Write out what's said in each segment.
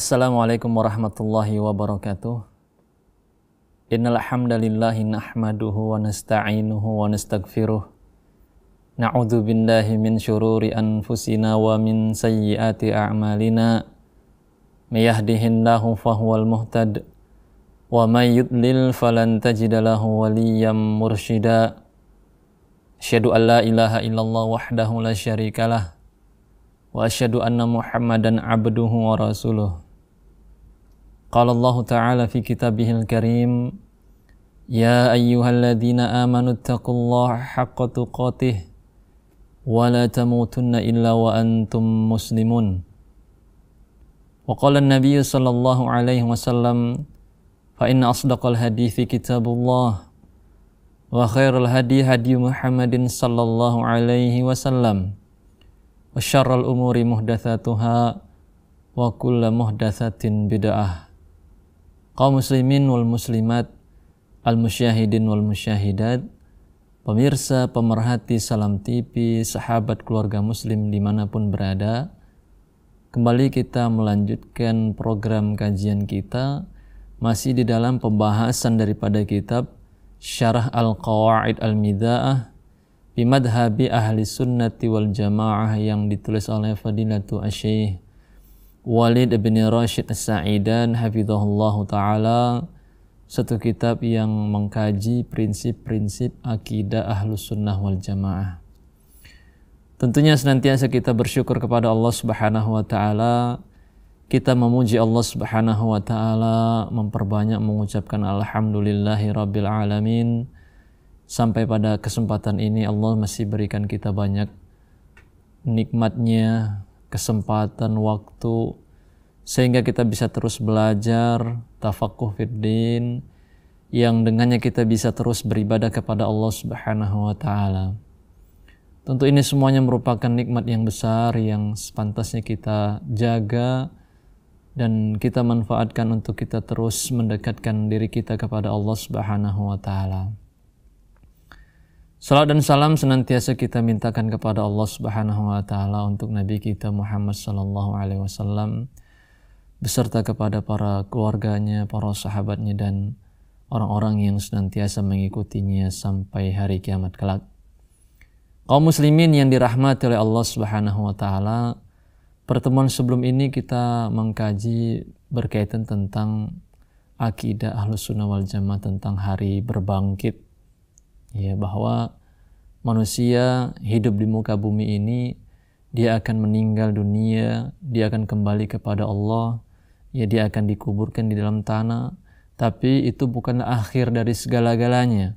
Assalamualaikum warahmatullahi wabarakatuh. Innal hamdalillahi nahmaduhu wa nasta'inuhu wa nastaghfiruh. Na'udzu billahi min syururi anfusina wa min sayyiati a'malina. May yahdihillahu fahuwal muhtad wa may yudlil falan tajida lahu waliyyan mursyida. Asyhadu an la ilaha illallah wahdahu la syarikalah wa asyhadu anna Muhammadan abduhu wa rasuluh. Qala Allah Ta'ala fi kitabihil karim, ya ayyuhalladzina amanu taqullaha haqqa tuqatih wa la tamutunna illa wa antum muslimun. Wa qala an-nabiy sallallahu alaihi wasallam, fa inna asdaqal hadithi kitabullah wa khairal hadi hadi Muhammadin sallallahu alaihi wasallam wa syarral umuri muhdatsatuha wa kullu muhdatsatin bid'ah. Kaum muslimin wal muslimat, al-musyahidin wal musyahidat, pemirsa, pemerhati Salam TV, sahabat keluarga muslim dimanapun berada, kembali kita melanjutkan program kajian kita, masih di dalam pembahasan daripada kitab Syarah Al-Qawaid Al-Mida'ah bi madhabi ahli sunnati wal jamaah yang ditulis oleh Fadilatu Asy-Syaikh Walid bin Rashid As-Sa'idan hafizahullahu ta'ala, satu kitab yang mengkaji prinsip-prinsip akidah Ahlus Sunnah wal Jamaah. Tentunya senantiasa kita bersyukur kepada Allah Subhanahu wa ta'ala, kita memuji Allah Subhanahu wa ta'ala, memperbanyak mengucapkan alhamdulillahi rabbil alamin. Sampai pada kesempatan ini Allah masih berikan kita banyak nikmatnya, kesempatan, waktu, sehingga kita bisa terus belajar tafaqquh fiddin, yang dengannya kita bisa terus beribadah kepada Allah Subhanahu wa ta'ala. Tentu ini semuanya merupakan nikmat yang besar yang sepantasnya kita jaga dan kita manfaatkan untuk kita terus mendekatkan diri kita kepada Allah Subhanahu wa ta'ala. Salam dan salam senantiasa kita mintakan kepada Allah Subhanahu wa ta'ala untuk Nabi kita Muhammad sallallahu alaihi wasallam beserta kepada para keluarganya, para sahabatnya dan orang-orang yang senantiasa mengikutinya sampai hari kiamat kelak. Kaum muslimin yang dirahmati oleh Allah Subhanahu wa ta'ala, pertemuan sebelum ini kita mengkaji berkaitan tentang akidah Ahlus Sunnah wal Jamaah tentang hari berbangkit. Ya, bahwa manusia hidup di muka bumi ini, dia akan meninggal dunia, dia akan kembali kepada Allah, ya dia akan dikuburkan di dalam tanah, tapi itu bukanlah akhir dari segala-galanya.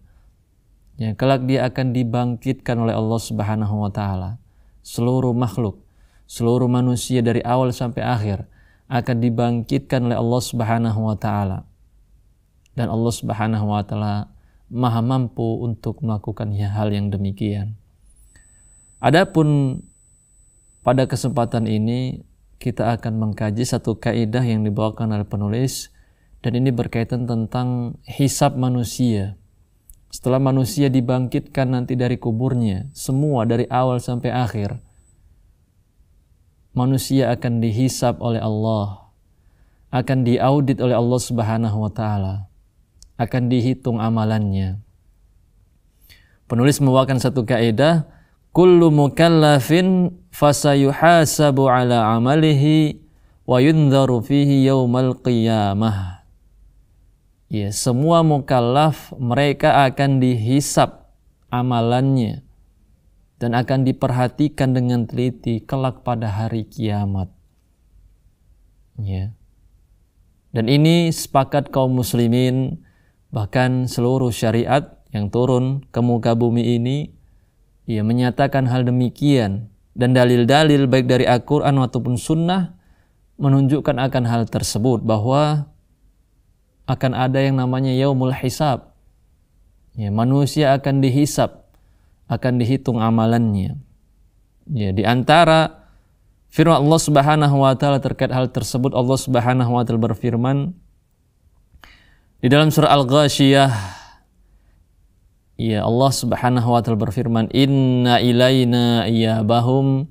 Ya, kelak dia akan dibangkitkan oleh Allah Subhanahu wa ta'ala. Seluruh makhluk, seluruh manusia dari awal sampai akhir akan dibangkitkan oleh Allah Subhanahu wa ta'ala. Dan Allah Subhanahu wa ta'ala Maha mampu untuk melakukan hal yang demikian. Adapun pada kesempatan ini kita akan mengkaji satu kaidah yang dibawakan oleh penulis, dan ini berkaitan tentang hisab manusia. Setelah manusia dibangkitkan nanti dari kuburnya, semua dari awal sampai akhir, manusia akan dihisab oleh Allah, akan diaudit oleh Allah Subhanahu wa ta'ala, akan dihitung amalannya. Penulis membawakan satu kaidah, kullu mukallafin fasayuhasabu ala amalihi wa yundharu fihi yaumal qiyamah. Ya, semua mukallaf mereka akan dihisab amalannya dan akan diperhatikan dengan teliti kelak pada hari kiamat. Ya. Dan ini sepakat kaum muslimin, bahkan seluruh syariat yang turun ke muka bumi ini, ia menyatakan hal demikian, dan dalil-dalil baik dari Al-Quran ataupun Sunnah menunjukkan akan hal tersebut, bahwa akan ada yang namanya yaumul hisab. Ya, manusia akan dihisab, akan dihitung amalannya. Ya, di antara firman Allah Subhanahu wa ta'ala terkait hal tersebut, Allah Subhanahu wa ta'ala berfirman di dalam surah Al-Ghasyiyah, ya, Allah Subhanahu wa ta'ala berfirman, inna ilaina iyabahum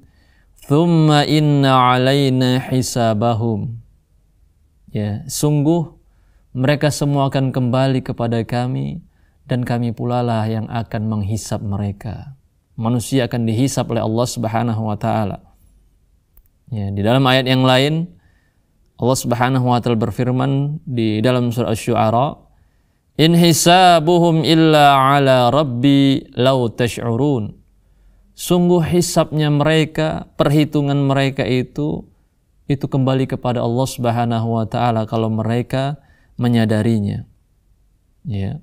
thumma inna alaina hisabahum. Ya, sungguh mereka semua akan kembali kepada kami dan kami pula lah yang akan menghisap mereka. Manusia akan dihisap oleh Allah Subhanahu wa taala. Ya, di dalam ayat yang lain Allah Subhanahu wa taala berfirman di dalam surah Asy-Syu'ara, "In hisabuhum illa 'ala rabbi law tash'urun." Sungguh hisabnya mereka, perhitungan mereka itu kembali kepada Allah Subhanahu wa taala kalau mereka menyadarinya. Ya.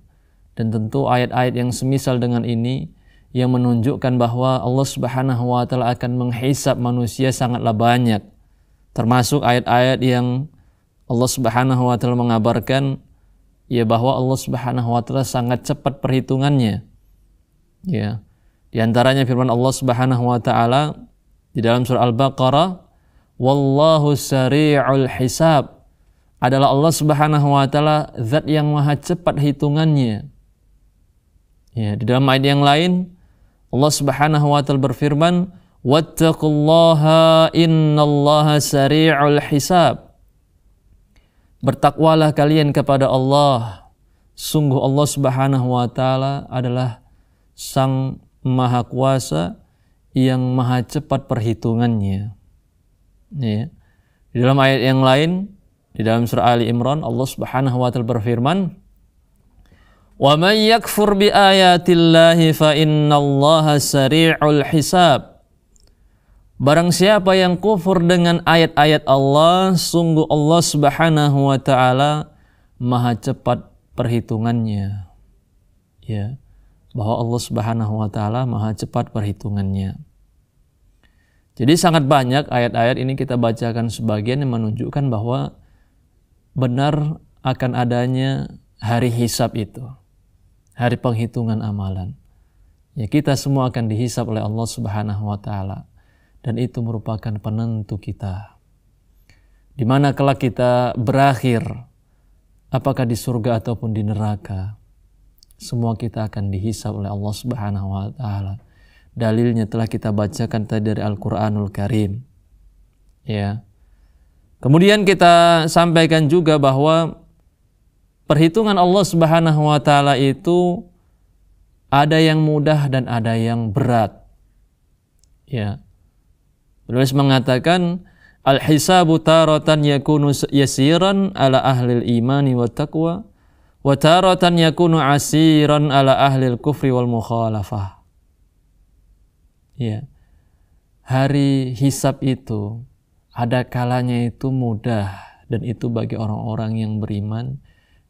Dan tentu ayat-ayat yang semisal dengan ini yang menunjukkan bahwa Allah Subhanahu wa taala akan menghisab manusia sangatlah banyak. Termasuk ayat-ayat yang Allah Subhanahu wa taala mengabarkan ya bahwa Allah Subhanahu wa taala sangat cepat perhitungannya. Ya. Di antaranya firman Allah Subhanahu wa taala di dalam surah Al-Baqarah, "Wallahu sari'ul hisab." Adalah Allah Subhanahu wa taala zat yang maha cepat hitungannya. Ya, di dalam ayat yang lain Allah Subhanahu wa taala berfirman, "Wattaqullaha innallaha sari'ul hisab." Bertakwalah kalian kepada Allah. Sungguh Allah Subhanahu wa taala adalah Sang Maha Kuasa yang maha cepat perhitungannya. Ya. Di dalam ayat yang lain, di dalam surah Ali Imran, Allah Subhanahu wa taala berfirman, "Wa man yakfur bi ayatillahi fa innallaha sari'ul hisab." Barang siapa yang kufur dengan ayat-ayat Allah, sungguh Allah Subhanahu wa taala maha cepat perhitungannya. Ya, bahwa Allah Subhanahu wa taala maha cepat perhitungannya. Jadi sangat banyak ayat-ayat ini kita bacakan sebagian yang menunjukkan bahwa benar akan adanya hari hisab itu, hari penghitungan amalan. Ya, kita semua akan dihisab oleh Allah Subhanahu wa taala dan itu merupakan penentu kita. Di mana kelak kita berakhir, apakah di surga ataupun di neraka, semua kita akan dihisab oleh Allah Subhanahu wa taala. Dalilnya telah kita bacakan tadi dari Al-Qur'anul Karim. Ya. Kemudian kita sampaikan juga bahwa perhitungan Allah Subhanahu wa taala itu ada yang mudah dan ada yang berat. Ya. Penulis mengatakan al-hisabu taratan yakunu yasiran ala ahlil imani wa taqwa wa taratan yakunu asiran ala ahlil kufri wal mukhalafah. Ya. Hari hisab itu ada kalanya itu mudah dan itu bagi orang-orang yang beriman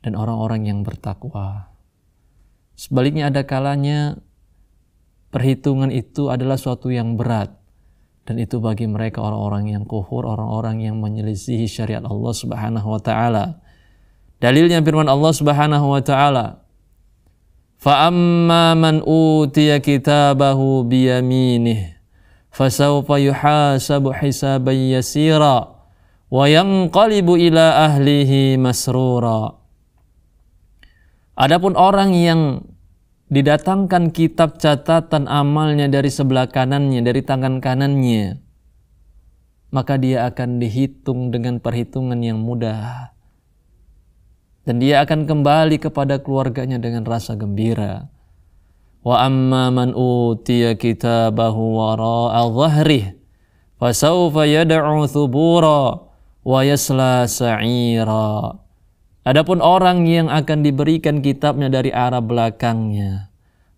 dan orang-orang yang bertakwa. Sebaliknya ada kalanya perhitungan itu adalah suatu yang berat dan itu bagi mereka orang-orang yang kufur, orang-orang yang menyelisihi syariat Allah Subhanahu wa taala. Dalilnya firman Allah Subhanahu wa taala, "Fa amma man utiya kitabahu biyaminih fasawfa yuhasabu hisaban yasira wa yanqalibu ila ahlihi masrura." Adapun orang yang didatangkan kitab catatan amalnya dari sebelah kanannya, dari tangan kanannya, maka dia akan dihitung dengan perhitungan yang mudah. Dan dia akan kembali kepada keluarganya dengan rasa gembira. Wa amma man utiya kitabahu wara'a dhahrih fasawfa yad'u thubura wa yasla sa'ira. Adapun orang yang akan diberikan kitabnya dari arah belakangnya,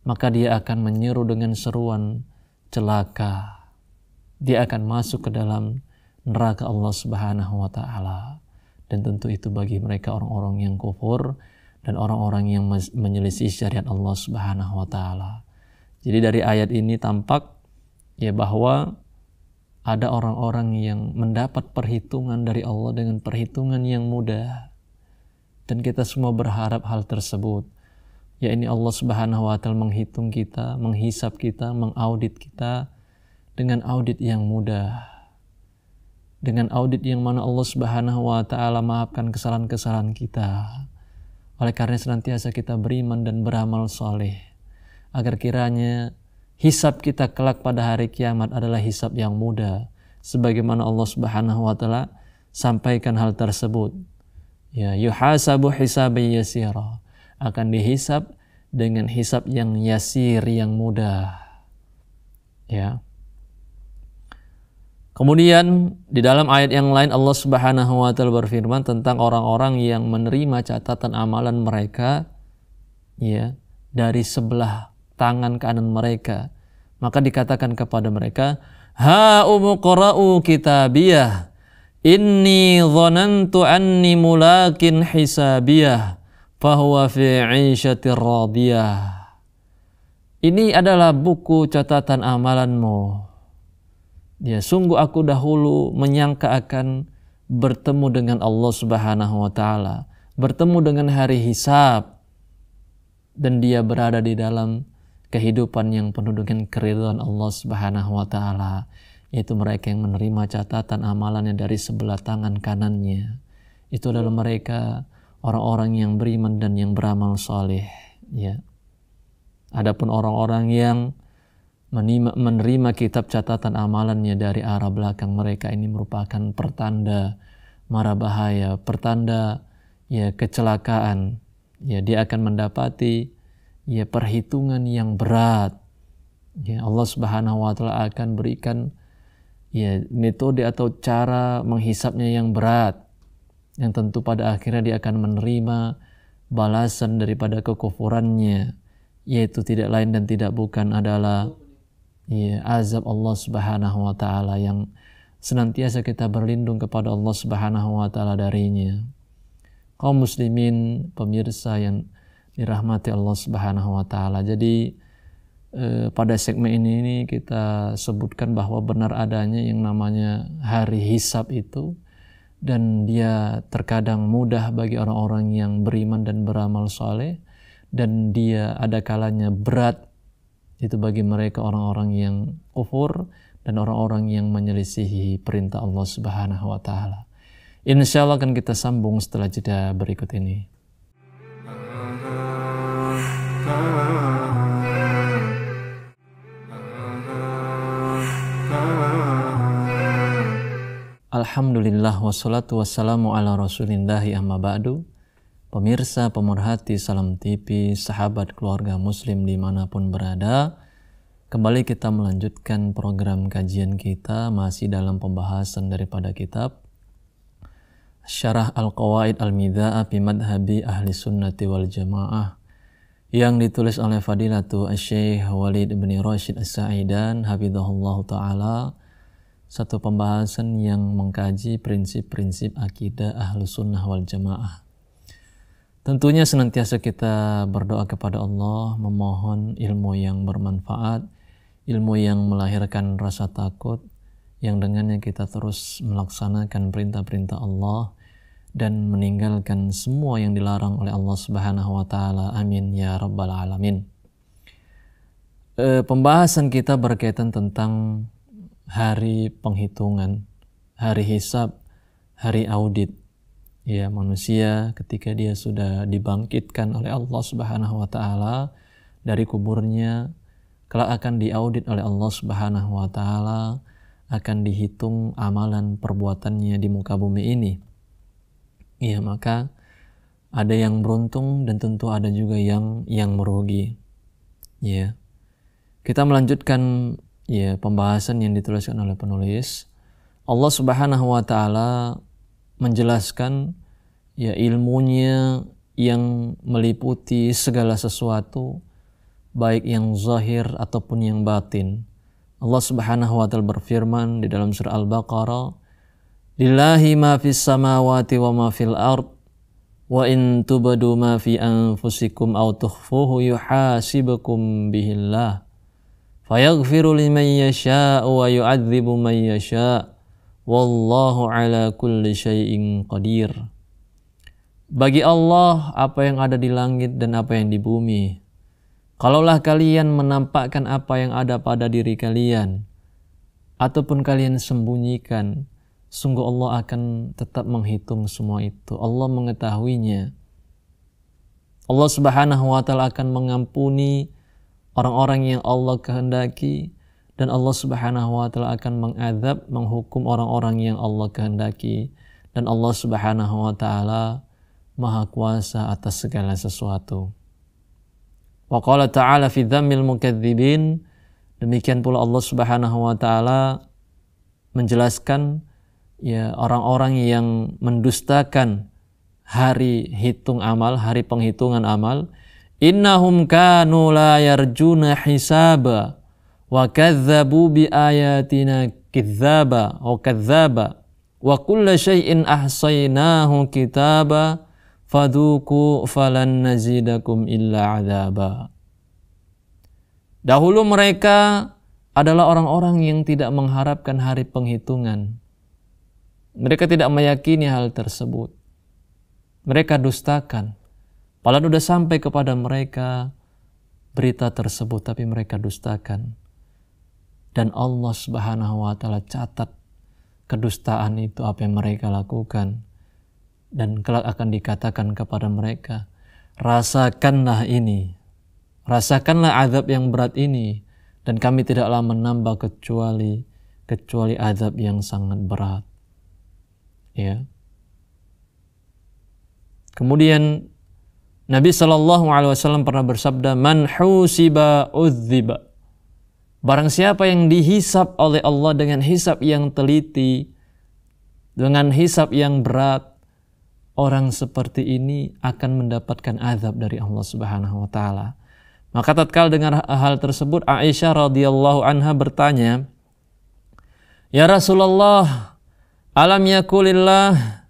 maka dia akan menyeru dengan seruan celaka. Dia akan masuk ke dalam neraka Allah Subhanahu wa taala. Dan tentu itu bagi mereka orang-orang yang kufur dan orang-orang yang menyelisih syariat Allah Subhanahu wa taala. Jadi dari ayat ini tampak ya bahwa ada orang-orang yang mendapat perhitungan dari Allah dengan perhitungan yang mudah. Dan kita semua berharap hal tersebut. Ya ini Allah Subhanahu wa taala menghitung kita, menghisap kita, mengaudit kita dengan audit yang mudah. Dengan audit yang mana Allah Subhanahu wa taala maafkan kesalahan-kesalahan kita. Oleh karena senantiasa kita beriman dan beramal soleh, agar kiranya hisab kita kelak pada hari kiamat adalah hisab yang mudah, sebagaimana Allah Subhanahu wa taala sampaikan hal tersebut. Ya, yuhasabu hisaban yasira, akan dihisab dengan hisab yang yasir, yang mudah. Ya. Kemudian di dalam ayat yang lain Allah Subhanahu wa taala berfirman tentang orang-orang yang menerima catatan amalan mereka ya dari sebelah tangan kanan mereka. Maka dikatakan kepada mereka, "Ha umqra'u kitabiyah. Inni dhanantu anni mulakin hisabiyah, fahuwa fi 'ishatir radiyah." Ini adalah buku catatan amalanmu. Ya, sungguh aku dahulu menyangka akan bertemu dengan Allah Subhanahu wa taala, bertemu dengan hari hisab, dan dia berada di dalam kehidupan yang penuh dengan keridhaan Allah Subhanahu wa taala, yaitu mereka yang menerima catatan amalannya dari sebelah tangan kanannya. Itu adalah mereka orang-orang yang beriman dan yang beramal saleh, ya. Adapun orang-orang yang menerima kitab catatan amalannya dari arah belakang mereka, ini merupakan pertanda mara bahaya, pertanda ya kecelakaan. Ya, dia akan mendapati ya perhitungan yang berat. Ya, Allah Subhanahu wa taala akan berikan ya metode atau cara menghisapnya yang berat, yang tentu pada akhirnya dia akan menerima balasan daripada kekufurannya, yaitu tidak lain dan tidak bukan adalah ya, azab Allah Subhanahu wa taala yang senantiasa kita berlindung kepada Allah Subhanahu wa taala darinya. Kaum muslimin pemirsa yang dirahmati Allah Subhanahu wa taala. Jadi pada segmen ini kita sebutkan bahwa benar adanya yang namanya hari hisab itu, dan dia terkadang mudah bagi orang-orang yang beriman dan beramal saleh, dan dia ada kalanya berat itu bagi mereka orang-orang yang kufur dan orang-orang yang menyelisihi perintah Allah Subhanahu wa taala. Insyaallah akan kita sambung setelah jeda berikut ini. Alhamdulillah wassalatu wassalamu ala rasulillahi amma ba'du. Pemirsa, pemerhati Salam TV, sahabat keluarga muslim dimanapun berada, kembali kita melanjutkan program kajian kita masih dalam pembahasan daripada kitab Syarah Al-Qawaid Al-Midha'ah fi Madhabi Ahli Sunnati wal Jamaah yang ditulis oleh Fadilatu Asy-Syaikh Walid bin Rashid As-Sa'idan hafizahullahu ta'ala. Satu pembahasan yang mengkaji prinsip-prinsip akidah Ahlu Sunnah wal Jamaah. Tentunya senantiasa kita berdoa kepada Allah, memohon ilmu yang bermanfaat, ilmu yang melahirkan rasa takut, yang dengannya kita terus melaksanakan perintah-perintah Allah dan meninggalkan semua yang dilarang oleh Allah Subhanahu wa taala. Amin ya rabbal alamin. Pembahasan kita berkaitan tentang hari penghitungan, hari hisab, hari audit. Ya, manusia ketika dia sudah dibangkitkan oleh Allah Subhanahu wa taala dari kuburnya, kelak akan diaudit oleh Allah Subhanahu wa taala, akan dihitung amalan perbuatannya di muka bumi ini. Ya, maka ada yang beruntung dan tentu ada juga yang merugi. Ya. Kita melanjutkan ya pembahasan yang dituliskan oleh penulis. Allah Subhanahu wa taala menjelaskan ya ilmunya yang meliputi segala sesuatu, baik yang zahir ataupun yang batin. Allah Subhanahu wa taala berfirman di dalam surah Al-Baqarah, "Lillahi ma fis samawati wa ma fil ard, wa in tubdu ma fi anfusikum aw tukhfuhu yuhasibukum bihillah, fayaghfiru liman yasha'u wa yu'adzibu man yasha'. Wallahu ala kulli syai'in qadir." Bagi Allah apa yang ada di langit dan apa yang di bumi. Kalaulah kalian menampakkan apa yang ada pada diri kalian ataupun kalian sembunyikan, sungguh Allah akan tetap menghitung semua itu. Allah mengetahuinya. Allah Subhanahu wa taala akan mengampuni orang-orang yang Allah kehendaki, dan Allah Subhanahu wa taala akan mengazab, menghukum orang-orang yang Allah kehendaki, dan Allah Subhanahu wa taala Maha kuasa atas segala sesuatu. Wa qala ta'ala fi dhammil mukadzibin, demikian pula Allah Subhanahu wa taala menjelaskan ya orang-orang yang mendustakan hari hitung amal, hari penghitungan amal. Innahum kanu la yarjuna hisaba wa kadzdzabu bi ayatina kidzaba wa kadzdzaba wa kulla syai'in ahsaynahu kitaba fadhuku falan nazidakum illa adzaba. Dahulu mereka adalah orang-orang yang tidak mengharapkan hari penghitungan. Mereka tidak meyakini hal tersebut. Mereka dustakan. Padahal sudah sampai kepada mereka berita tersebut, tapi mereka dustakan. Dan Allah Subhanahu wa taala catat kedustaan itu apa yang mereka lakukan. Dan kelak akan dikatakan kepada mereka, rasakanlah ini, rasakanlah azab yang berat ini, dan kami tidaklah menambah kecuali azab yang sangat berat. Ya. Kemudian Nabi SAW pernah bersabda, man husiba udziba. Barang siapa yang dihisab oleh Allah dengan hisab yang teliti, dengan hisab yang berat, orang seperti ini akan mendapatkan azab dari Allah Subhanahu wa taala. Maka tatkala dengar hal tersebut, Aisyah radhiyallahu anha bertanya, "Ya Rasulullah, alam yakulillah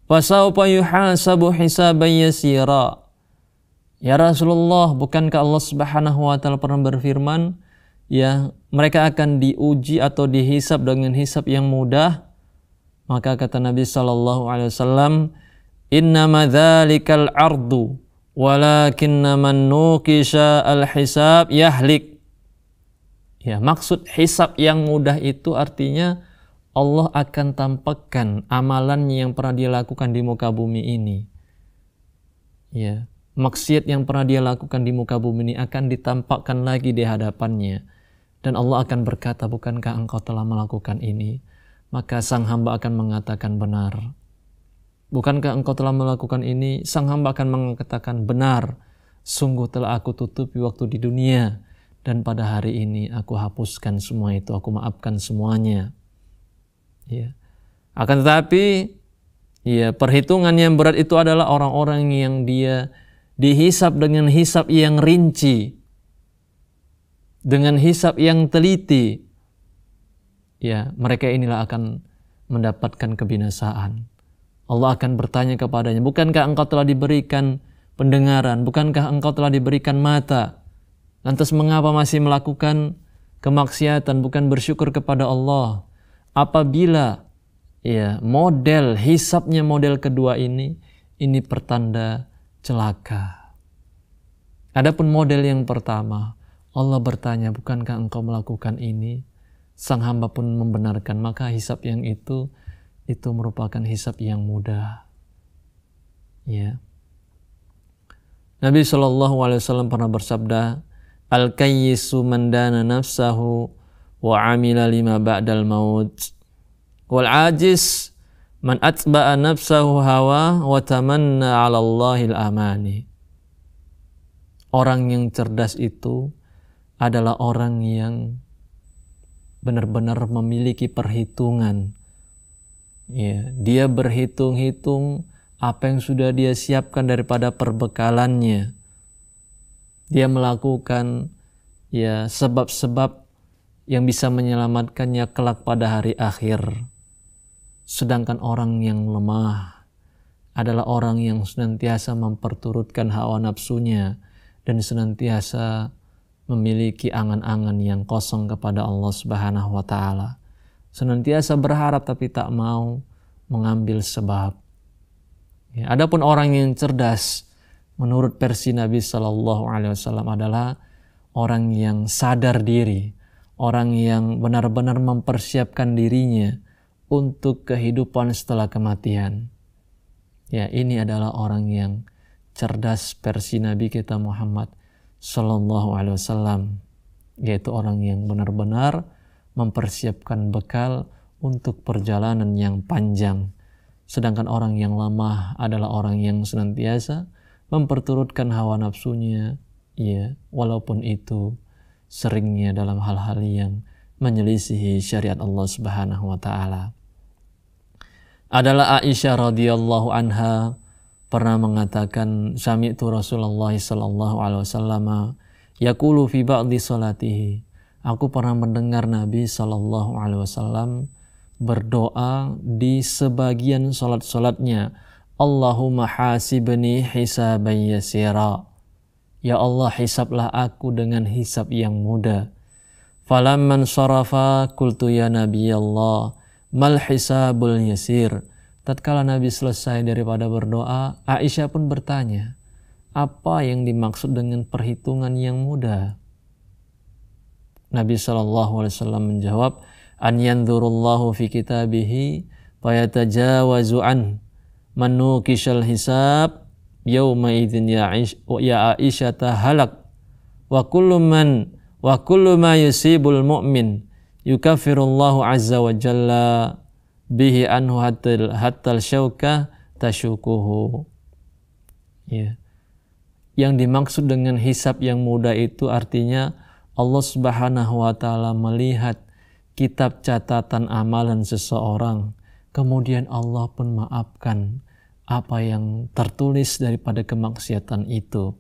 fa sawfa yuhasabu hisaban yasira?" Ya Rasulullah, bukankah Allah Subhanahu wa taala pernah berfirman, ya mereka akan diuji atau dihisab dengan hisab yang mudah? Maka kata Nabi sallallahu alaihi wasallam, innama dzalikal ardu walakinna man nuqisha al-hisab yahlik. Ya, maksud hisab yang mudah itu artinya Allah akan tampakkan amalan yang pernah dia lakukan di muka bumi ini. Ya, maksiat yang pernah dia lakukan di muka bumi ini akan ditampakkan lagi di hadapannya. Dan Allah akan berkata, bukankah engkau telah melakukan ini? Maka sang hamba akan mengatakan benar. Bukankah engkau telah melakukan ini? Sang hamba akan mengatakan benar. Sungguh telah aku tutupi waktu di dunia. Dan pada hari ini aku hapuskan semua itu. Aku maafkan semuanya. Ya. Akan tetapi, ya, perhitungan yang berat itu adalah orang-orang yang dia dihisab dengan hisab yang rinci. Dengan hisab yang teliti. Ya, mereka inilah akan mendapatkan kebinasaan. Allah akan bertanya kepadanya, bukankah engkau telah diberikan pendengaran, bukankah engkau telah diberikan mata, lantas mengapa masih melakukan kemaksiatan, bukan bersyukur kepada Allah? Apabila ya model hisabnya model kedua ini pertanda celaka. Adapun model yang pertama, Allah bertanya, bukankah engkau melakukan ini? Sang hamba pun membenarkan, maka hisab yang itu merupakan hisab yang mudah. Ya. Nabi SAW pernah bersabda, al-kayyisu man dana nafsahu wa amila lima ba'dal maut, wal ajiz man atba'a nafsahu hawa wa tamanna 'ala Allahil amani. Orang yang cerdas itu adalah orang yang benar-benar memiliki perhitungan. Ya, dia berhitung-hitung apa yang sudah dia siapkan daripada perbekalannya. Dia melakukan ya sebab-sebab yang bisa menyelamatkannya kelak pada hari akhir. Sedangkan orang yang lemah adalah orang yang senantiasa memperturutkan hawa nafsunya dan senantiasa memiliki angan-angan yang kosong kepada Allah Subhanahu wa taala. Senantiasa berharap tapi tak mau mengambil sebab. Ya, adapun orang yang cerdas menurut versi Nabi Sallallahu Alaihi Wasallam adalah orang yang sadar diri, orang yang benar-benar mempersiapkan dirinya untuk kehidupan setelah kematian. Ya, ini adalah orang yang cerdas versi Nabi kita Muhammad Sallallahu Alaihi Wasallam, yaitu orang yang benar-benar mempersiapkan bekal untuk perjalanan yang panjang, Sedangkan orang yang lemah adalah orang yang senantiasa memperturutkan hawa nafsunya, ya, walaupun itu seringnya dalam hal-hal yang menyelisihi syariat Allah Subhanahu wa taala. Adalah Aisyah radhiyallahu anha pernah mengatakan, sami'tu Rasulullah sallallahu alaihi wasallam yaqulu fi ba'dhi salatihi. Aku pernah mendengar Nabi sallallahu alaihi wasallam berdoa di sebagian salat-salatnya, Allahumma hasibni hisaban yasira. Ya Allah, hisablah aku dengan hisab yang mudah. Falamman sarafa qultu ya Nabi Allah, mal hisabul yasir. Tatkala Nabi selesai daripada berdoa, Aisyah pun bertanya, apa yang dimaksud dengan perhitungan yang mudah? Nabi SAW menjawab, an yanzurullahu fi kitabihi fayatajawazu an manukishal hisab yawma idzin ya Aisyah halak wa kullu ma yusibul mu'min yukaffirullahu azza wa jalla bihi anhu hatta syauka tashukuhu. Ya. Yang dimaksud dengan hisab yang mudah itu artinya Allah Subhanahu wa taala melihat kitab catatan amalan seseorang, kemudian Allah pun maafkan apa yang tertulis daripada kemaksiatan itu.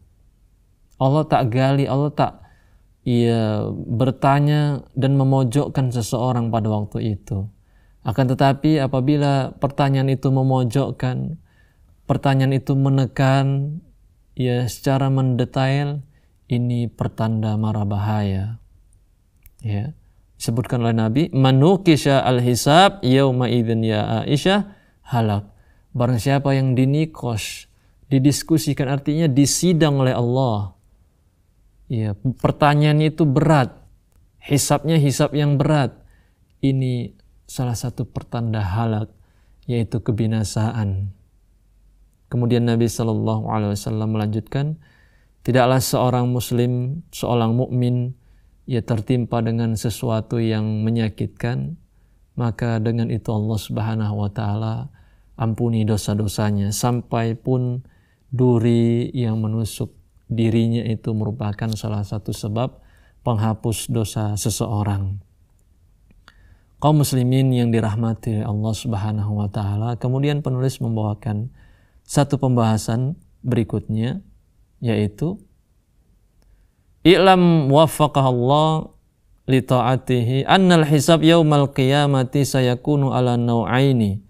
Allah tak gali, Allah tak bertanya dan memojokkan seseorang pada waktu itu. Akan tetapi apabila pertanyaan itu memojokkan, pertanyaan itu menekan secara mendetail, ini pertanda mara bahaya. Ya. Disebutkan oleh Nabi, manukisha al-hisab yauma idzin ya Aisyah halak. Barang siapa yang dinikos, didiskusikan, artinya disidang oleh Allah. Ya, pertanyaan itu berat. Hisabnya hisab yang berat. Ini salah satu pertanda halak, yaitu kebinasaan. Kemudian Nabi SAW melanjutkan, tidaklah seorang muslim, seorang mukmin tertimpa dengan sesuatu yang menyakitkan, maka dengan itu Allah Subhanahu wa taala ampuni dosa-dosanya, sampai pun duri yang menusuk dirinya itu merupakan salah satu sebab penghapus dosa seseorang. Kaum muslimin yang dirahmati Allah Subhanahu wa taala, kemudian penulis membawakan satu pembahasan berikutnya, yaitu i'lam waffaqah Allah li ta'atihi annal hisab yaumal qiyamati sayakunu ala naw'aini,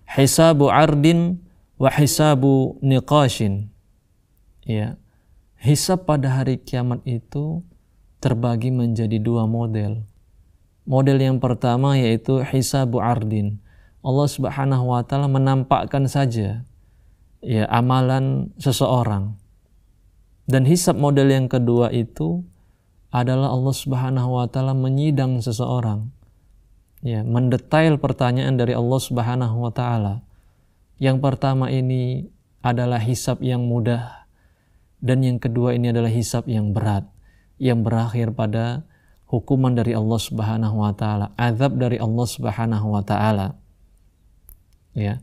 hisabu ardin wa hisabu niqashin. Ya, hisab pada hari kiamat itu terbagi menjadi dua model. Model yang pertama yaitu hisabu ardin. Allah Subhanahu wa taala menampakkan saja amalan seseorang. Dan hisab model yang kedua itu adalah Allah Subhanahu wa taala menyidang seseorang. Ya, mendetail pertanyaan dari Allah Subhanahu wa taala. Yang pertama ini adalah hisab yang mudah, dan yang kedua ini adalah hisab yang berat, yang berakhir pada hukuman dari Allah Subhanahu wa taala, azab dari Allah Subhanahu wa taala. Ya.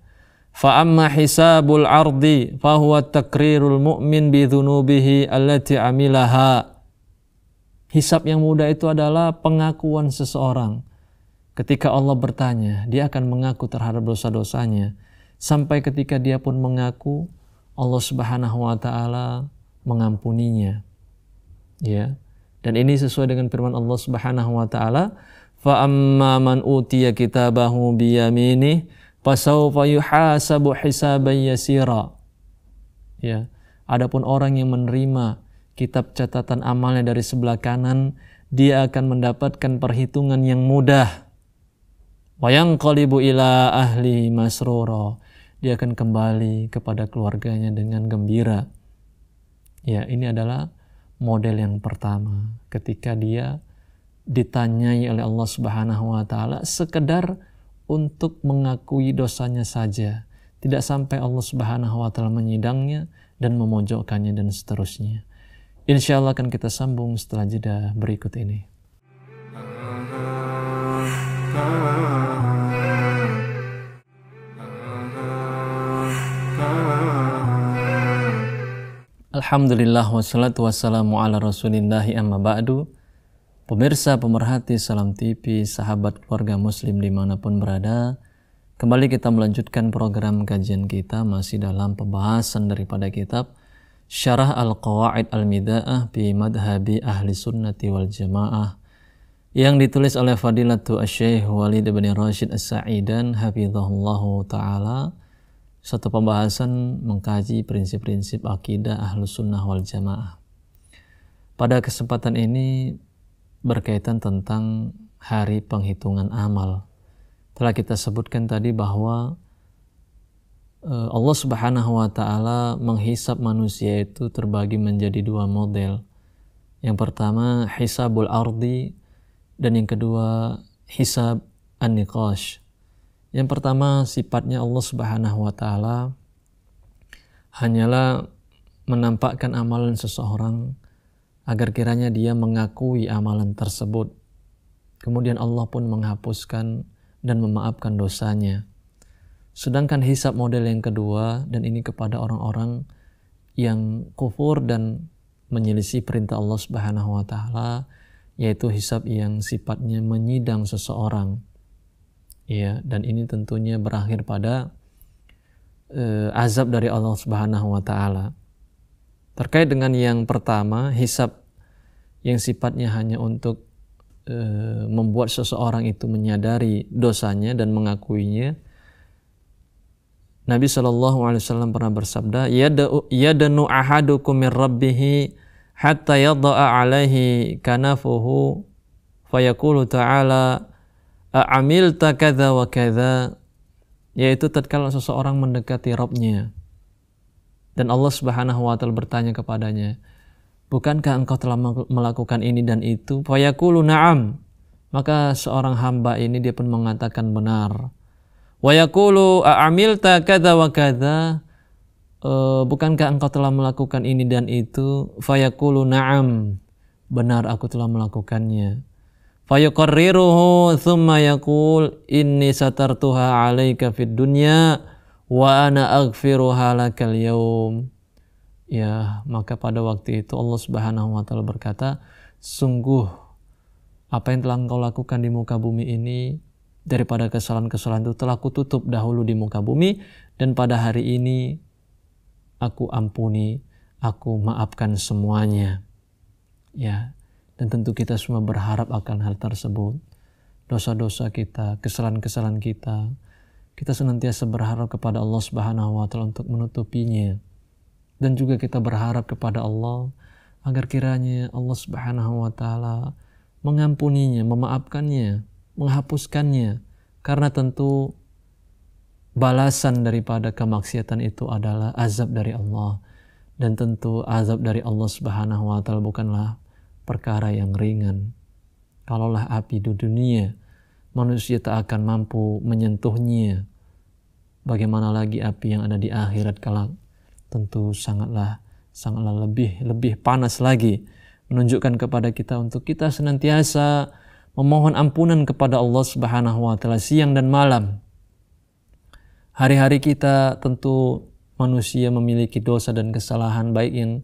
Fa amma hisabul ardi fa huwa takrirul mu'min bi dzunubihi allati amilaha. Hisab yang mudah itu adalah pengakuan seseorang. Ketika Allah bertanya, dia akan mengaku terhadap dosa-dosanya, sampai ketika dia pun mengaku, Allah Subhanahu wa taala mengampuninya. Ya. Dan ini sesuai dengan firman Allah Subhanahu wa taala, fa amma man utiya kitabahu bi yaminih fasawfa yuhasabu hisaban yasira. Ya, adapun orang yang menerima kitab catatan amalnya dari sebelah kanan, dia akan mendapatkan perhitungan yang mudah. Wa yanqalibu ila ahli masrura. Dia akan kembali kepada keluarganya dengan gembira. Ya, ini adalah model yang pertama, ketika dia ditanyai oleh Allah Subhanahu wa taala sekedar untuk mengakui dosanya saja, tidak sampai Allah Subhanahu wa taala menyidangnya dan memojokkannya dan seterusnya. Insya Allah akan kita sambung setelah jeda berikut ini. Alhamdulillah wassalatu wassalamu ala rasulillahi amma ba'du. Pemirsa, pemerhati Salam TV, sahabat keluarga muslim dimanapun berada, kembali kita melanjutkan program kajian kita masih dalam pembahasan daripada kitab Syarah Al-Qawaid Al-Mida'ah bi Madhabi Ahli Sunnati wal Jamaah yang ditulis oleh Fadilatu Asy-Syaikh Walid bin Rashid As-Sa'idan hafizahullahu ta'ala. Satu pembahasan mengkaji prinsip-prinsip akidah Ahlus Sunnah wal Jamaah. Pada kesempatan ini berkaitan tentang hari penghitungan amal. Telah kita sebutkan tadi bahwa Allah Subhanahu wa Ta'ala menghisab manusia itu terbagi menjadi dua model. Yang pertama hisabul ardi, dan yang kedua hisab an-niqash. Yang pertama, sifatnya Allah Subhanahu wa Ta'ala hanyalah menampakkan amalan seseorang agar kiranya dia mengakui amalan tersebut. Kemudian Allah pun menghapuskan dan memaafkan dosanya. Sedangkan hisab model yang kedua, dan ini kepada orang-orang yang kufur dan menyelisih perintah Allah Subhanahu wa Ta'ala, yaitu hisab yang sifatnya menyidang seseorang. Ya, dan ini tentunya berakhir pada azab dari Allah Subhanahu wa Ta'ala. Terkait dengan yang pertama, hisab yang sifatnya hanya untuk membuat seseorang itu menyadari dosanya dan mengakuinya. Nabi SAW pernah bersabda, yadanu ahadukum min rabbihi hatta yada'a alaihi kanafuhu fayaqulu ta'ala amilta kadza wa kadza, yaitu tatkala seseorang mendekati Rabb-nya dan Allah Subhanahu wa Ta'ala bertanya kepadanya, bukankah engkau telah melakukan ini dan itu? Fayaqulu na'am, maka seorang hamba ini dia pun mengatakan benar. Wa yaqulu amilta kadza wa kadza, bukankah engkau telah melakukan ini dan itu? Fayaqulu na'am, benar aku telah melakukannya. Fayuqarriruhu thumma yaqul inni satartuha 'alaika fid dunya wa ana aghfiruha lakal yaum. Ya, maka pada waktu itu Allah Subhanahu wa Ta'ala berkata, sungguh apa yang telah engkau lakukan di muka bumi ini daripada kesalahan-kesalahan itu telah kututup dahulu di muka bumi, dan pada hari ini aku ampuni, aku maafkan semuanya. Ya. Dan tentu kita semua berharap akan hal tersebut. Dosa-dosa kita, kesalahan-kesalahan kita, kita senantiasa berharap kepada Allah Subhanahu wa Ta'ala untuk menutupinya. Dan juga kita berharap kepada Allah agar kiranya Allah Subhanahu wa Ta'ala mengampuninya, memaafkannya, menghapuskannya. Karena tentu balasan daripada kemaksiatan itu adalah azab dari Allah. Dan tentu azab dari Allah Subhanahu wa Ta'ala bukanlah perkara yang ringan. Kalaulah api di dunia manusia tak akan mampu menyentuhnya, bagaimana lagi api yang ada di akhirat kelak? Tentu sangatlah lebih panas lagi, menunjukkan kepada kita untuk kita senantiasa memohon ampunan kepada Allah Subhanahu wa Ta'ala siang dan malam. Hari-hari kita tentu manusia memiliki dosa dan kesalahan, baik yang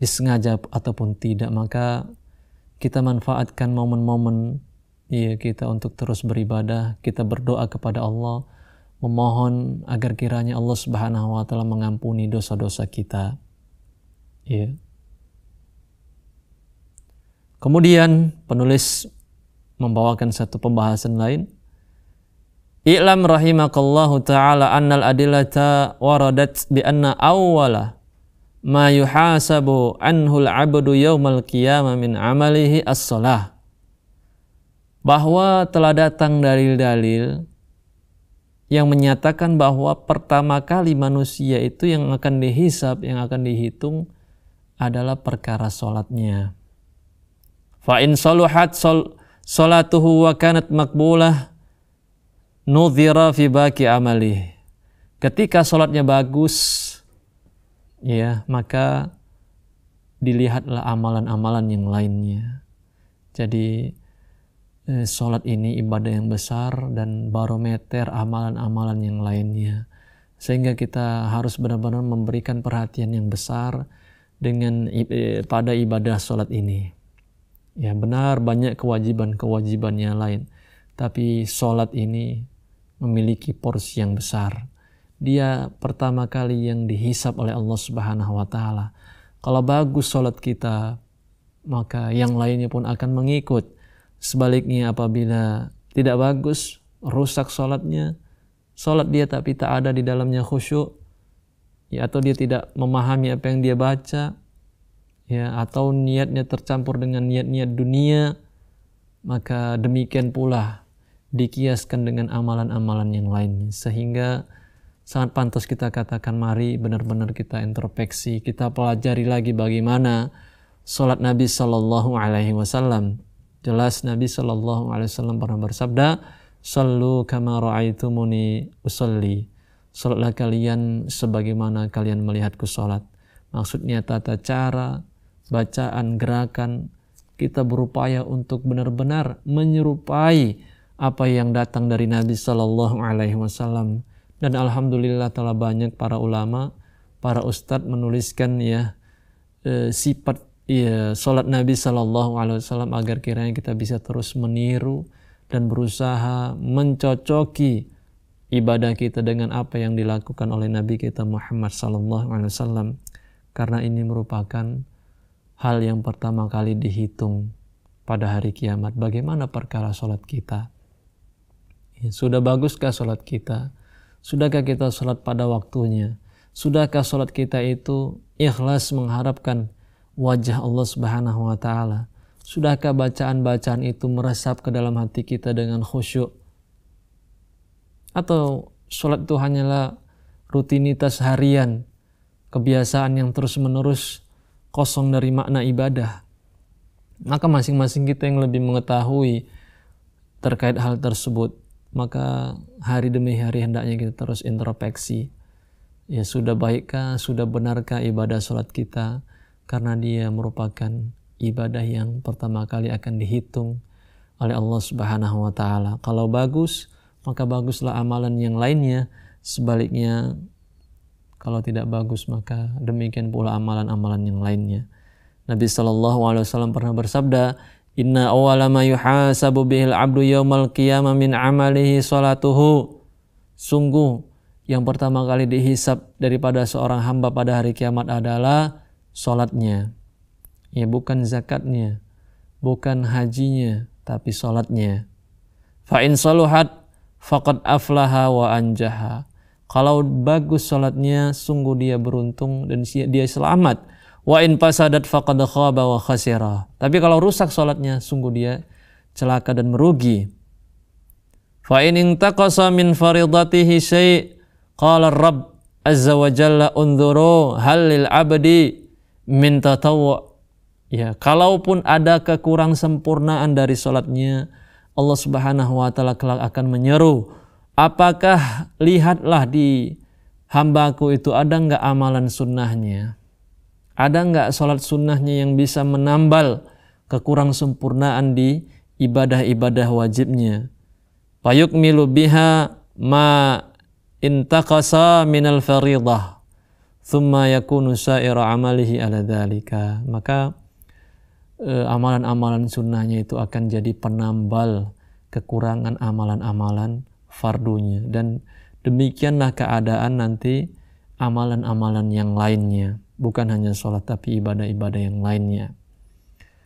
disengaja ataupun tidak, maka kita manfaatkan momen-momen kita untuk terus beribadah, kita berdoa kepada Allah, memohon agar kiranya Allah Subhanahu wa Ta'ala mengampuni dosa-dosa kita. Ya. Kemudian penulis membawakan satu pembahasan lain. I'lam rahimakallahu ta'ala annal adillata waradat bi anna awwala ma yuhasabu anhul abdu yaumal qiyamah min amalihi as-salah. Bahwa telah datang dalil-dalil yang menyatakan bahwa pertama kali manusia itu yang akan dihisab, yang akan dihitung adalah perkara salatnya. Fa in saluhat salatuhu wa kanat maqbulah nudhira fi baqi amalih. Ketika salatnya bagus, ya, maka dilihatlah amalan-amalan yang lainnya. Jadi salat ini ibadah yang besar dan barometer amalan-amalan yang lainnya. Sehingga kita harus benar-benar memberikan perhatian yang besar pada ibadah sholat ini. Ya benar banyak kewajiban-kewajibannya lain, tapi sholat ini memiliki porsi yang besar. Dia pertama kali yang dihisab oleh Allah Subhanahu wa taala. Kalau bagus sholat kita, maka yang lainnya pun akan mengikut. Sebaliknya apabila tidak bagus, rusak sholatnya, sholat dia tapi tak ada di dalamnya khusyuk, ya, atau dia tidak memahami apa yang dia baca, ya, atau niatnya tercampur dengan niat-niat dunia, maka demikian pula dikiaskan dengan amalan-amalan yang lainnya. Sehingga sangat pantas kita katakan, mari benar-benar kita introspeksi, kita pelajari lagi bagaimana sholat Nabi Sallallahu Alaihi Wasallam. Jelas Nabi Sallallahu Alaihi Wasallam pernah bersabda, "Sallu kama ra'aitumuni usolli." Sholatlah kalian sebagaimana kalian melihatku sholat. Maksudnya tata cara, bacaan, gerakan, kita berupaya untuk benar-benar menyerupai apa yang datang dari Nabi Sallallahu Alaihi Wasallam. Dan alhamdulillah telah banyak para ulama, para ustadz menuliskan sifat sholat Nabi Sallallahu Alaihi Wasallam agar kiranya kita bisa terus meniru dan berusaha mencocoki ibadah kita dengan apa yang dilakukan oleh Nabi kita Muhammad Sallallahu Alaihi Wasallam. Karena ini merupakan hal yang pertama kali dihitung pada hari kiamat. Bagaimana perkara sholat kita? Sudah baguskah sholat kita? Sudahkah kita sholat pada waktunya? Sudahkah sholat kita itu ikhlas mengharapkan wajah Allah Subhanahu wa taala? Sudahkah bacaan-bacaan itu meresap ke dalam hati kita dengan khusyuk? Atau sholat itu hanyalah rutinitas harian, kebiasaan yang terus-menerus kosong dari makna ibadah? Maka masing-masing kita yang lebih mengetahui terkait hal tersebut. Maka hari demi hari hendaknya kita terus introspeksi. Ya, sudah baikkah, sudah benarkah ibadah sholat kita? Karena dia merupakan ibadah yang pertama kali akan dihitung oleh Allah Subhanahu wa taala. Kalau bagus, maka baguslah amalan yang lainnya. Sebaliknya, kalau tidak bagus, maka demikian pula amalan-amalan yang lainnya. Nabi Sallallahu Alaihi Wasallam pernah bersabda, "Inna awwala ma yuhasabu bihil abdu yaumal qiyamah min amalihi salatuhu." Sungguh yang pertama kali dihisab daripada seorang hamba pada hari kiamat adalah salatnya. Ya, bukan zakatnya, bukan hajinya, tapi salatnya. Fa in saluhat faqad aflaha wa anjaha. Kalau bagus salatnya, sungguh dia beruntung dan dia selamat. Wa in fasadat faqad khaba wa khasira. Tapi kalau rusak salatnya, sungguh dia celaka dan merugi. Fa in intaqasa min faridatihi syai' qala Rabb azza wa jalla unzuru hal lil abdi min tatawwu'. Ya, kalaupun ada kekurang sempurnaan dari salatnya, Allah Subhanahu wa taala kelak akan menyeru, apakah lihatlah di hambaku itu ada enggak amalan sunnahnya? Ada enggak salat sunnahnya yang bisa menambal kekurang sempurnaan di ibadah-ibadah wajibnya? Fayukmilu biha ma intaqasa minal faridah thumma yakunu sa'ira amalihi ala dhalika. Maka amalan-amalan sunnahnya itu akan jadi penambal kekurangan amalan-amalan fardunya. Dan demikianlah keadaan nanti amalan-amalan yang lainnya. Bukan hanya sholat, tapi ibadah-ibadah yang lainnya.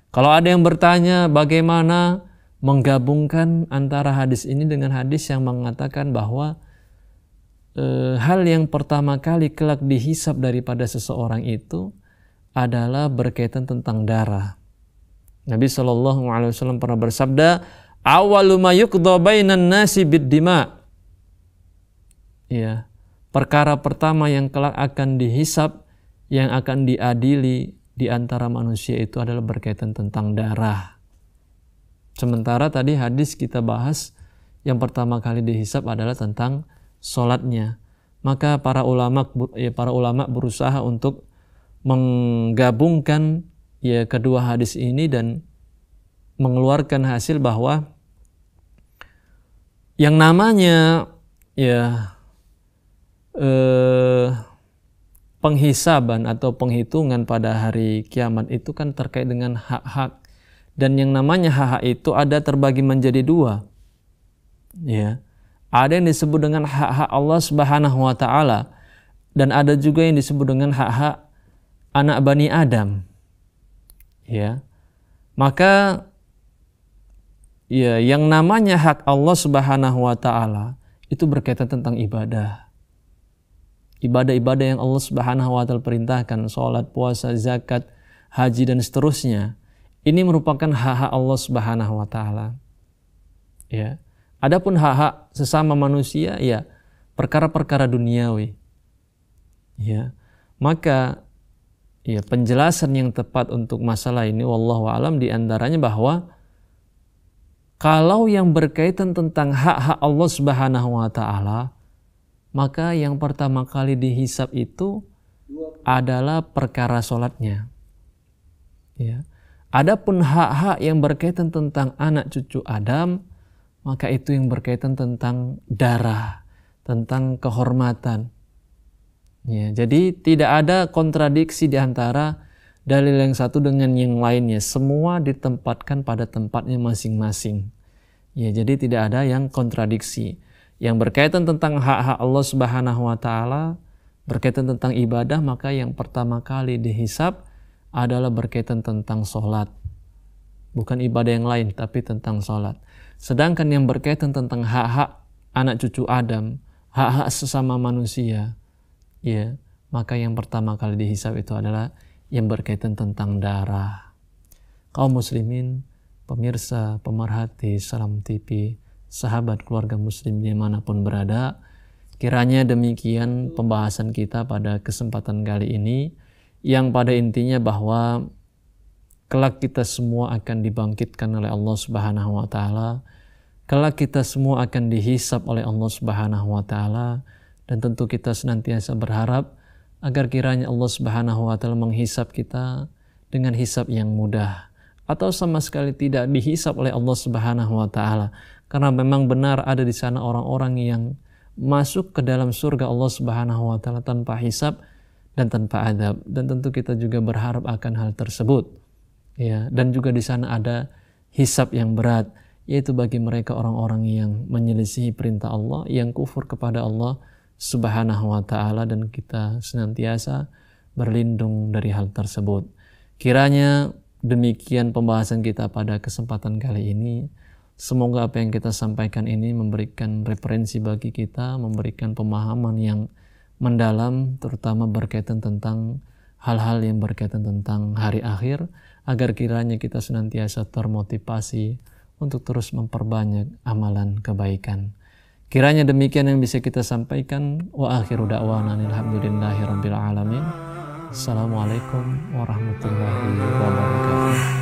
Kalau ada yang bertanya bagaimana menggabungkan antara hadis ini dengan hadis yang mengatakan bahwa hal yang pertama kali kelak dihisab daripada seseorang itu adalah berkaitan tentang darah. Nabi Shallallahu Alaihi Wasallam pernah bersabda, "Awalu ma yuqda bainan nasi bid-dima." Ya, perkara pertama yang kelak akan dihisab, yang akan diadili di antara manusia itu adalah berkaitan tentang darah. Sementara tadi hadis kita bahas yang pertama kali dihisab adalah tentang sholatnya. Maka para ulama berusaha untuk menggabungkan kedua hadis ini dan mengeluarkan hasil bahwa yang namanya penghisaban atau penghitungan pada hari kiamat itu kan terkait dengan hak-hak, dan yang namanya hak-hak itu ada terbagi menjadi dua, ya. Ada yang disebut dengan hak-hak Allah Subhanahu wa taala, dan ada juga yang disebut dengan hak-hak anak Bani Adam, ya. Maka ya, yang namanya hak Allah Subhanahu wa taala itu berkaitan tentang ibadah. Ibadah-ibadah yang Allah Subhanahu wa taala perintahkan, salat, puasa, zakat, haji dan seterusnya. Ini merupakan hak-hak Allah Subhanahu wa taala. Ya. Adapun hak-hak sesama manusia, ya perkara-perkara duniawi. Ya. Maka ya, penjelasan yang tepat untuk masalah ini wallahu alam di antaranya bahwa kalau yang berkaitan tentang hak-hak Allah Subhanahu wa taala, maka yang pertama kali dihisab itu adalah perkara salatnya. Ya. Adapun hak-hak yang berkaitan tentang anak cucu Adam, maka itu yang berkaitan tentang darah, tentang kehormatan. Ya, jadi tidak ada kontradiksi di antara dalil yang satu dengan yang lainnya. Semua ditempatkan pada tempatnya masing-masing. Ya, jadi tidak ada yang kontradiksi. Yang berkaitan tentang hak-hak Allah Subhanahu wa taala, berkaitan tentang ibadah, maka yang pertama kali dihisab adalah berkaitan tentang sholat. Bukan ibadah yang lain, tapi tentang sholat. Sedangkan yang berkaitan tentang hak-hak anak cucu Adam, hak-hak sesama manusia, ya, maka yang pertama kali dihisab itu adalah yang berkaitan tentang darah. Kaum muslimin, pemirsa, pemerhati Salam TV, sahabat keluarga muslim dimanapun berada, kiranya demikian pembahasan kita pada kesempatan kali ini, yang pada intinya bahwa kelak kita semua akan dibangkitkan oleh Allah Subhanahu wa taala. Kelak kita semua akan dihisab oleh Allah Subhanahu wa taala, dan tentu kita senantiasa berharap agar kiranya Allah Subhanahu wa taala menghisab kita dengan hisab yang mudah, atau sama sekali tidak dihisab oleh Allah Subhanahu wa taala. Karena memang benar ada di sana orang-orang yang masuk ke dalam surga Allah Subhanahu wa taala tanpa hisab dan tanpa adab, dan tentu kita juga berharap akan hal tersebut. Ya, dan juga di sana ada hisab yang berat, yaitu bagi mereka orang-orang yang menyelisihi perintah Allah, yang kufur kepada Allah Subhanahu wa taala, dan kita senantiasa berlindung dari hal tersebut. Kiranya demikian pembahasan kita pada kesempatan kali ini. Semoga apa yang kita sampaikan ini memberikan referensi bagi kita, memberikan pemahaman yang mendalam, terutama berkaitan tentang hal-hal yang berkaitan tentang hari akhir, agar kiranya kita senantiasa termotivasi untuk terus memperbanyak amalan kebaikan. Kiranya demikian yang bisa kita sampaikan. Wa akhiru da'wana alhamdulillahi rabbil alamin. Assalamualaikum warahmatullahi wabarakatuh.